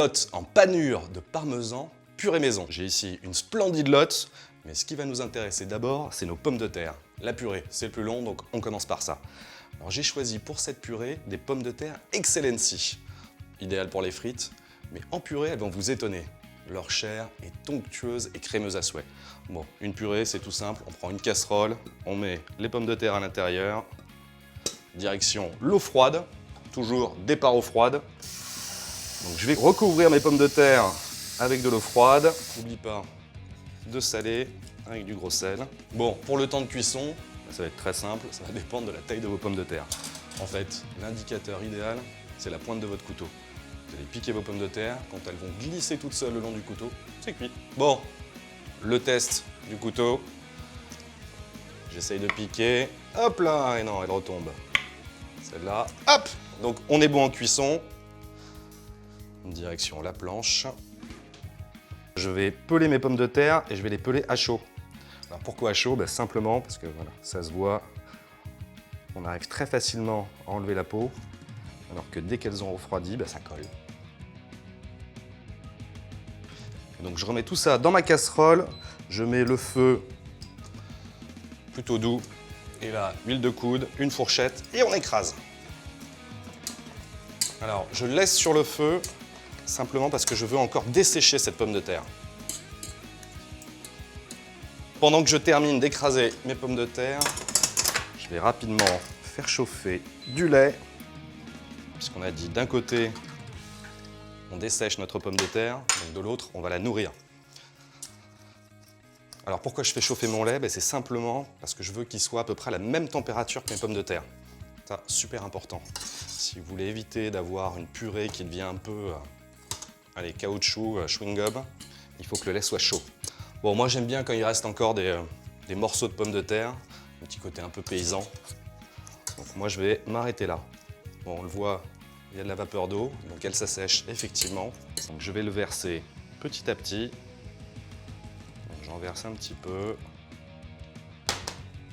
lotte en panure de parmesan purée maison. J'ai ici une splendide lotte, mais ce qui va nous intéresser d'abord, c'est nos pommes de terre. La purée, c'est le plus long, donc on commence par ça. Alors j'ai choisi pour cette purée des pommes de terre Excellency, idéales pour les frites, mais en purée, elles vont vous étonner. Leur chair est onctueuse et crémeuse à souhait. Bon, une purée, c'est tout simple, on prend une casserole, on met les pommes de terre à l'intérieur, direction l'eau froide, toujours départ eau froide. Donc je vais recouvrir mes pommes de terre avec de l'eau froide. N'oublie pas de saler avec du gros sel. Bon, pour le temps de cuisson, ça va être très simple, ça va dépendre de la taille de vos pommes de terre. En fait, l'indicateur idéal, c'est la pointe de votre couteau. Vous allez piquer vos pommes de terre, quand elles vont glisser toutes seules le long du couteau, c'est cuit. Bon, le test du couteau. J'essaye de piquer. Hop là, et non, elle retombe. Celle-là, hop! Donc on est bon en cuisson. Direction la planche. Je vais peler mes pommes de terre et je vais les peler à chaud. Alors pourquoi à chaud? Simplement parce que voilà, ça se voit. On arrive très facilement à enlever la peau, alors que dès qu'elles ont refroidi, ça colle. Et donc je remets tout ça dans ma casserole, je mets le feu plutôt doux, et là, huile de coude, une fourchette, et on écrase. Alors je laisse sur le feu, simplement parce que je veux encore dessécher cette pomme de terre. Pendant que je termine d'écraser mes pommes de terre, je vais rapidement faire chauffer du lait, puisqu'on a dit d'un côté, on dessèche notre pomme de terre, donc de l'autre, on va la nourrir. Alors pourquoi je fais chauffer mon lait? C'est simplement parce que je veux qu'il soit à peu près à la même température que mes pommes de terre. Ça, super important. Si vous voulez éviter d'avoir une purée qui devient un peu caoutchouc, chewing-gum, il faut que le lait soit chaud. Bon, moi j'aime bien quand il reste encore des morceaux de pommes de terre, un petit côté un peu paysan. Donc moi je vais m'arrêter là. Bon, on le voit, il y a de la vapeur d'eau, donc elle s'assèche effectivement. Donc je vais le verser petit à petit. J'en verse un petit peu.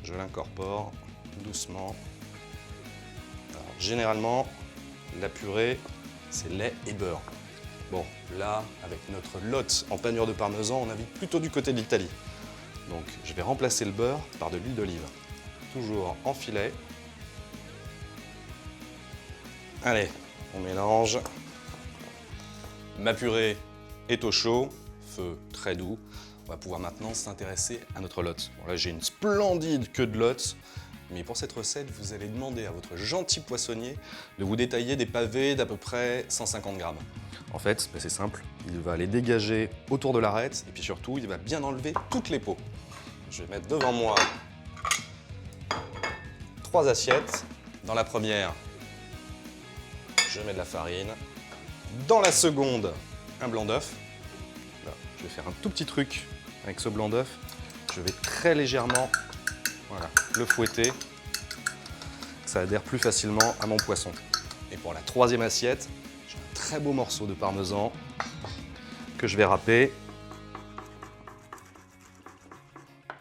Je l'incorpore doucement. Alors, généralement, la purée, c'est lait et beurre. Bon, là, avec notre lotte en panure de parmesan, on navigue plutôt du côté de l'Italie. Donc, je vais remplacer le beurre par de l'huile d'olive. Toujours en filet. Allez, on mélange. Ma purée est au chaud, feu très doux. On va pouvoir maintenant s'intéresser à notre lotte. Bon, là, j'ai une splendide queue de lotte. Mais pour cette recette, vous allez demander à votre gentil poissonnier de vous détailler des pavés d'à peu près 150 grammes. En fait, c'est simple, il va les dégager autour de l'arête et puis surtout, il va bien enlever toutes les peaux. Je vais mettre devant moi 3 assiettes. Dans la première, je mets de la farine. Dans la seconde, un blanc d'œuf. Je vais faire un tout petit truc avec ce blanc d'œuf. Je vais très légèrement le fouetter, que ça adhère plus facilement à mon poisson. Et pour la troisième assiette, j'ai un très beau morceau de parmesan que je vais râper.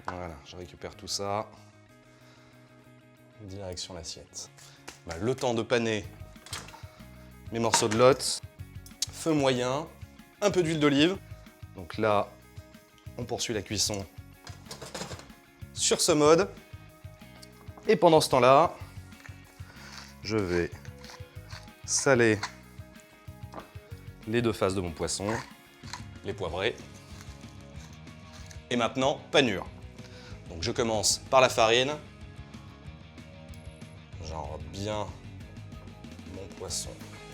Voilà, je récupère tout ça. Direction l'assiette. Le temps de paner mes morceaux de lotte. Feu moyen, un peu d'huile d'olive. Donc là, on poursuit la cuisson sur ce mode. Et pendant ce temps-là, je vais saler les 2 faces de mon poisson, les poivrer. Et maintenant, panure. Donc je commence par la farine. J'enrobe bien mon poisson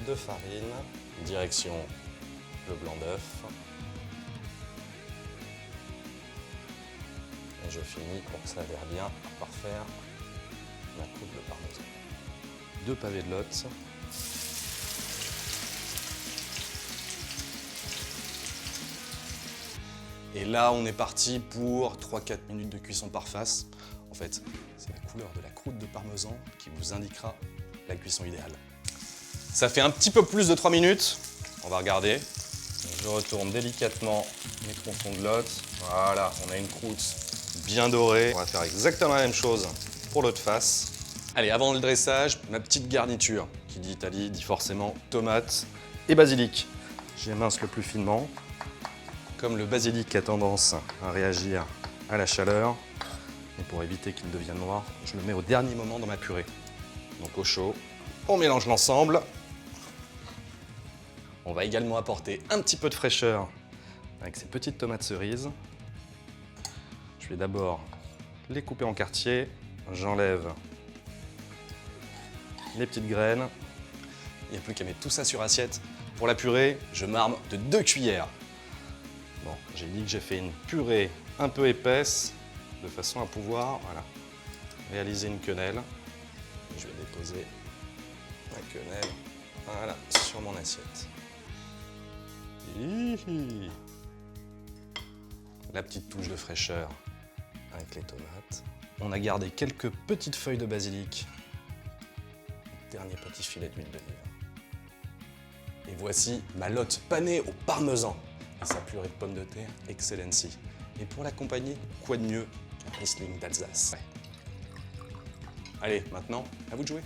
de farine. Direction le blanc d'œuf. Et je finis, pour que ça adhère bien, par faire ma coupe de parmesan. 2 pavés de lotte. Et là, on est parti pour 3-4 minutes de cuisson par face. En fait, c'est la couleur de la croûte de parmesan qui vous indiquera la cuisson idéale. Ça fait un petit peu plus de 3 minutes. On va regarder. Je retourne délicatement mes tronçons de lotte. Voilà, on a une croûte bien dorée. On va faire exactement la même chose pour l'autre face. Allez, avant le dressage, ma petite garniture. Qui dit Italie dit forcément tomates et basilic. J'émince le plus finement. Comme le basilic a tendance à réagir à la chaleur, et pour éviter qu'il devienne noir, je le mets au dernier moment dans ma purée. Donc au chaud, on mélange l'ensemble. On va également apporter un petit peu de fraîcheur avec ces petites tomates cerises. Je vais d'abord les couper en quartiers. J'enlève les petites graines. Il n'y a plus qu'à mettre tout ça sur assiette. Pour la purée, je marme de 2 cuillères. Bon, j'ai dit que j'ai fait une purée un peu épaisse, de façon à pouvoir réaliser une quenelle. Je vais déposer ma quenelle sur mon assiette. Hihi. La petite touche de fraîcheur avec les tomates. On a gardé quelques petites feuilles de basilic. Dernier petit filet d'huile d'olive. Et voici ma lotte panée au parmesan et sa purée de pommes de terre Excellency. Et pour l'accompagner, quoi de mieux qu'un Riesling d'Alsace? Allez, maintenant, à vous de jouer.